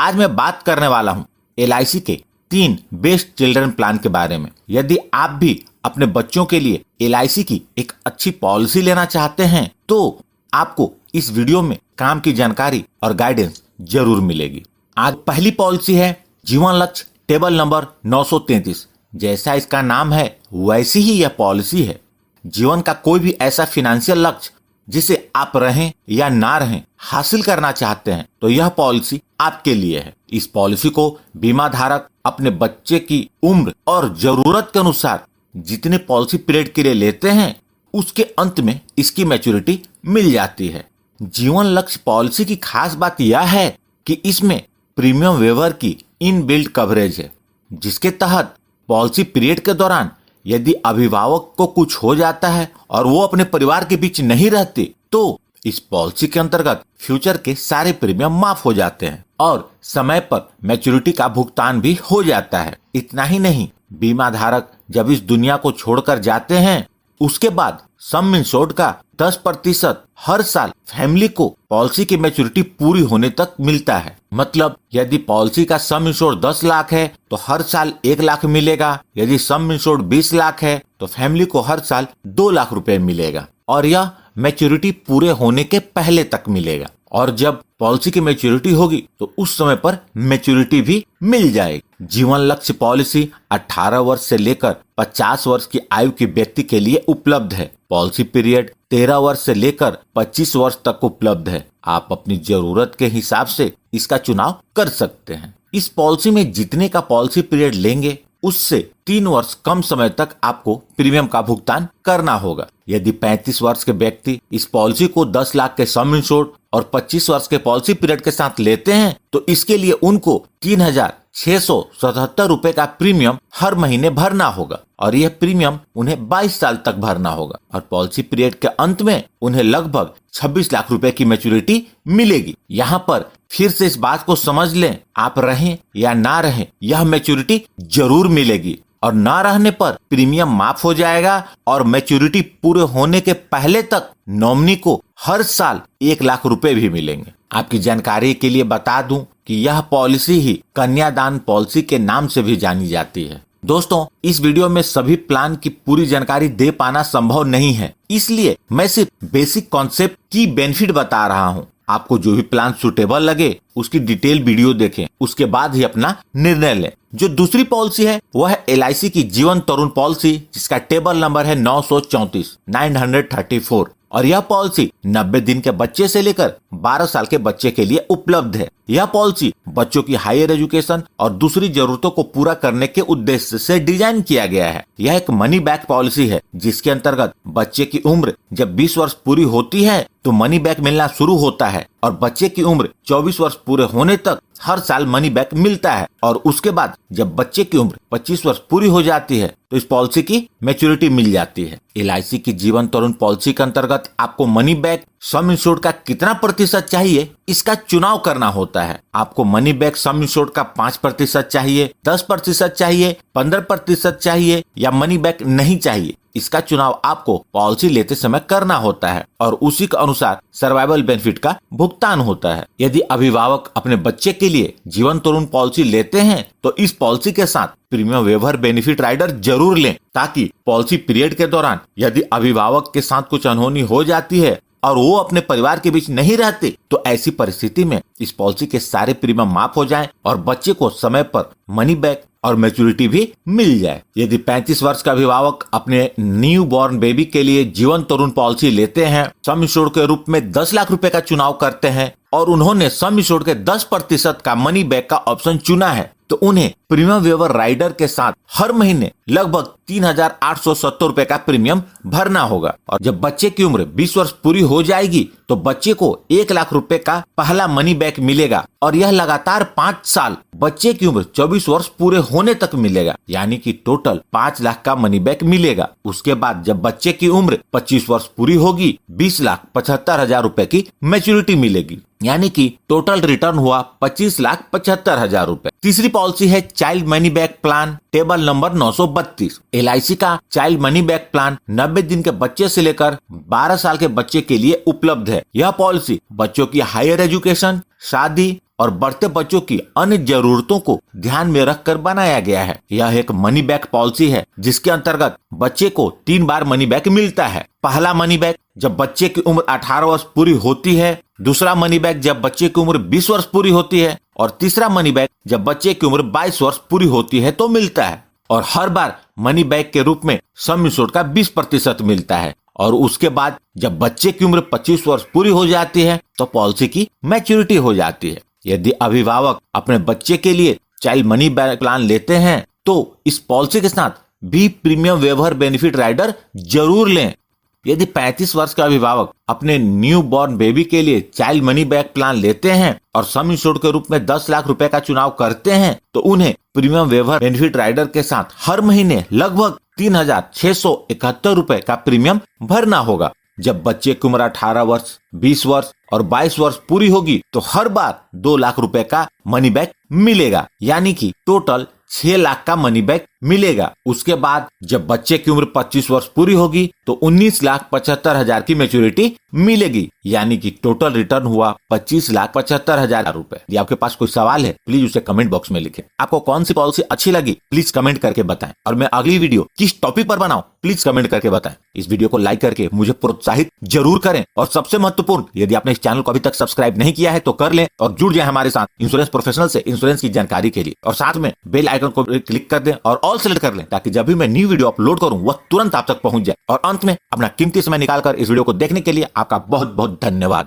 आज मैं बात करने वाला हूँ LIC के 3 बेस्ट चिल्ड्रन प्लान के बारे में। यदि आप भी अपने बच्चों के लिए LIC की एक अच्छी पॉलिसी लेना चाहते हैं तो आपको इस वीडियो में काम की जानकारी और गाइडेंस जरूर मिलेगी। आज पहली पॉलिसी है जीवन लक्ष्य टेबल नंबर 933। जैसा इसका नाम है वैसी ही यह पॉलिसी है। जीवन का कोई भी ऐसा फिनेंशियल लक्ष्य जिसे आप रहें या ना रहें हासिल करना चाहते हैं तो यह पॉलिसी आपके लिए है। इस पॉलिसी को बीमा धारक अपने बच्चे की उम्र और जरूरत के अनुसार जितने पॉलिसी पीरियड के लिए लेते हैं उसके अंत में इसकी मैच्योरिटी मिल जाती है। जीवन लक्ष्य पॉलिसी की खास बात यह है कि इसमें प्रीमियम वेवर की इनबिल्ट कवरेज है, जिसके तहत पॉलिसी पीरियड के दौरान यदि अभिभावक को कुछ हो जाता है और वो अपने परिवार के बीच नहीं रहते तो इस पॉलिसी के अंतर्गत फ्यूचर के सारे प्रीमियम माफ हो जाते हैं और समय पर मैच्योरिटी का भुगतान भी हो जाता है। इतना ही नहीं, बीमा धारक जब इस दुनिया को छोड़कर जाते हैं उसके बाद सम इंश्योर्ड का 10% हर साल फैमिली को पॉलिसी की मैच्योरिटी पूरी होने तक मिलता है। मतलब यदि पॉलिसी का सम इंश्योर्ड 10 लाख है तो हर साल 1 लाख मिलेगा। यदि सम इंश्योर्ड 20 लाख है तो फैमिली को हर साल 2 लाख रुपए मिलेगा और यह मैच्योरिटी पूरे होने के पहले तक मिलेगा। और जब पॉलिसी की मैच्योरिटी होगी तो उस समय पर मैच्योरिटी भी मिल जाएगी। जीवन लक्ष्य पॉलिसी 18 वर्ष से लेकर 50 वर्ष की आयु के व्यक्ति के लिए उपलब्ध है। पॉलिसी पीरियड 13 वर्ष से लेकर 25 वर्ष तक उपलब्ध है। आप अपनी जरूरत के हिसाब से इसका चुनाव कर सकते हैं। इस पॉलिसी में जितने का पॉलिसी पीरियड लेंगे उससे 3 वर्ष कम समय तक आपको प्रीमियम का भुगतान करना होगा। यदि 35 वर्ष के व्यक्ति इस पॉलिसी को 10 लाख के सम इंश्योर्ड और 25 वर्ष के पॉलिसी पीरियड के साथ लेते हैं तो इसके लिए उनको 3,677 रुपए का प्रीमियम हर महीने भरना होगा और यह प्रीमियम उन्हें 22 साल तक भरना होगा और पॉलिसी पीरियड के अंत में उन्हें लगभग 26 लाख रुपए की मैच्योरिटी मिलेगी। यहाँ पर फिर से इस बात को समझ लें, आप रहें या ना रहें यह मैच्योरिटी जरूर मिलेगी और ना रहने पर प्रीमियम माफ हो जाएगा और मैच्योरिटी पूरे होने के पहले तक नॉमिनी को हर साल 1 लाख रुपए भी मिलेंगे। आपकी जानकारी के लिए बता दूं कि यह पॉलिसी ही कन्यादान पॉलिसी के नाम से भी जानी जाती है। दोस्तों, इस वीडियो में सभी प्लान की पूरी जानकारी दे पाना संभव नहीं है, इसलिए मैं सिर्फ बेसिक कॉन्सेप्ट की बेनिफिट बता रहा हूँ। आपको जो भी प्लान सुटेबल लगे उसकी डिटेल वीडियो देखें, उसके बाद ही अपना निर्णय लें। जो दूसरी पॉलिसी है वह है LIC की जीवन तरुण पॉलिसी, जिसका टेबल नंबर है 934 और यह पॉलिसी 90 दिन के बच्चे से लेकर 12 साल के बच्चे के लिए उपलब्ध है। यह पॉलिसी बच्चों की हायर एजुकेशन और दूसरी जरूरतों को पूरा करने के उद्देश्य से डिजाइन किया गया है। यह एक मनी बैक पॉलिसी है जिसके अंतर्गत बच्चे की उम्र जब 20 वर्ष पूरी होती है तो मनी बैक मिलना शुरू होता है और बच्चे की उम्र 24 वर्ष पूरे होने तक हर साल मनी बैक मिलता है और उसके बाद जब बच्चे की उम्र 25 वर्ष पूरी हो जाती है तो इस पॉलिसी की मैच्योरिटी मिल जाती है। LIC की जीवन तरुण पॉलिसी के अंतर्गत आपको मनी बैक सम इंश्योर्ड का कितना प्रतिशत चाहिए इसका चुनाव करना होता है। आपको मनी बैक सम इंश्योर्ड का 5% चाहिए, 10% चाहिए, 15% चाहिए या मनी बैक नहीं चाहिए, इसका चुनाव आपको पॉलिसी लेते समय करना होता है और उसी के अनुसार सर्वाइवल बेनिफिट का भुगतान होता है। यदि अभिभावक अपने बच्चे के लिए जीवन तरुण पॉलिसी लेते हैं तो इस पॉलिसी के साथ प्रीमियम वेवर बेनिफिट राइडर जरूर लें, ताकि पॉलिसी पीरियड के दौरान यदि अभिभावक के साथ कुछ अनहोनी हो जाती है और वो अपने परिवार के बीच नहीं रहते तो ऐसी परिस्थिति में इस पॉलिसी के सारे प्रीमियम माफ हो जाएं और बच्चे को समय पर मनी बैक और मैच्योरिटी भी मिल जाए। यदि 35 वर्ष का अभिभावक अपने न्यू बॉर्न बेबी के लिए जीवन तरुण पॉलिसी लेते हैं, सम इंश्योर्ड के रूप में 10 लाख रुपए का चुनाव करते हैं और उन्होंने सम इंश्योर्ड के 10% का मनी बैक का ऑप्शन चुना है तो उन्हें प्रीमियम वेवर राइडर के साथ हर महीने लगभग 3,870 रुपए का प्रीमियम भरना होगा और जब बच्चे की उम्र 20 वर्ष पूरी हो जाएगी तो बच्चे को 1 लाख रुपए का पहला मनी बैक मिलेगा और यह लगातार 5 साल बच्चे की उम्र 24 वर्ष पूरे होने तक मिलेगा, यानी कि टोटल 5 लाख का मनी बैक मिलेगा। उसके बाद जब बच्चे की उम्र 25 वर्ष पूरी होगी 20,75,000 रुपए की मैच्योरिटी मिलेगी, यानी कि टोटल रिटर्न हुआ 25,75,000 रुपए। तीसरी पॉलिसी है child money back plan table number 932। LIC का चाइल्ड मनी बैक प्लान 90 दिन के बच्चे से लेकर 12 साल के बच्चे के लिए उपलब्ध है। यह पॉलिसी बच्चों की हायर एजुकेशन, शादी और बढ़ते बच्चों की अन्य जरूरतों को ध्यान में रखकर बनाया गया है। यह एक मनी बैक पॉलिसी है जिसके अंतर्गत बच्चे को 3 बार मनी बैक मिलता है। पहला मनी बैक जब बच्चे की उम्र 18 वर्ष पूरी होती है, दूसरा मनी बैक जब बच्चे की उम्र 20 वर्ष पूरी होती है और तीसरा मनी बैक जब बच्चे की उम्र 22 वर्ष पूरी होती है तो मिलता है। और हर बार मनी बैक के रूप में सम इंश्योर्ड का 20% मिलता है। और उसके बाद जब बच्चे की उम्र 25 वर्ष पूरी हो जाती है तो पॉलिसी की मैच्योरिटी हो जाती है। यदि अभिभावक अपने बच्चे के लिए चाइल्ड मनी बैक प्लान लेते हैं तो इस पॉलिसी के साथ भी प्रीमियम वेवर बेनिफिट राइडर जरूर लें। यदि 35 वर्ष के अभिभावक अपने न्यू बॉर्न बेबी के लिए चाइल्ड मनी बैक प्लान लेते हैं और सम इंश्योर्ड के रूप में 10 लाख रुपए का चुनाव करते हैं तो उन्हें प्रीमियम वेवर बेनिफिट राइडर के साथ हर महीने लगभग 3,671 रुपए का प्रीमियम भरना होगा। जब बच्चे की उम्र 18 वर्ष, 20 वर्ष और 22 वर्ष पूरी होगी तो हर बार 2 लाख रुपए का मनी बैक मिलेगा, यानी कि टोटल 6 लाख का मनी बैक मिलेगा। उसके बाद जब बच्चे की उम्र 25 वर्ष पूरी होगी तो 19,75,000 की मैच्योरिटी मिलेगी, यानी कि टोटल रिटर्न हुआ 25,75,000 रुपए। यदि आपके पास कोई सवाल है प्लीज उसे कमेंट बॉक्स में लिखें। आपको कौन सी पॉलिसी अच्छी लगी प्लीज कमेंट करके बताएं और मैं अगली वीडियो किस टॉपिक पर बनाऊं प्लीज कमेंट करके बताएं। इस वीडियो को लाइक करके मुझे प्रोत्साहित जरूर करें और सबसे महत्वपूर्ण, यदि आपने इस चैनल को अभी तक सब्सक्राइब नहीं किया है तो कर लें और जुड़ जाए हमारे साथ इंश्योरेंस प्रोफेशनल से इंश्योरेंस की जानकारी के लिए। और साथ में बेल आइकन को क्लिक कर दें और ऑल सेलेक्ट कर लें ताकि जब भी मैं न्यू वीडियो अपलोड करूं वह तुरंत आप तक पहुंच जाए। और अंत में अपना कीमती समय निकालकर इस वीडियो को देखने के लिए आपका बहुत बहुत धन्यवाद।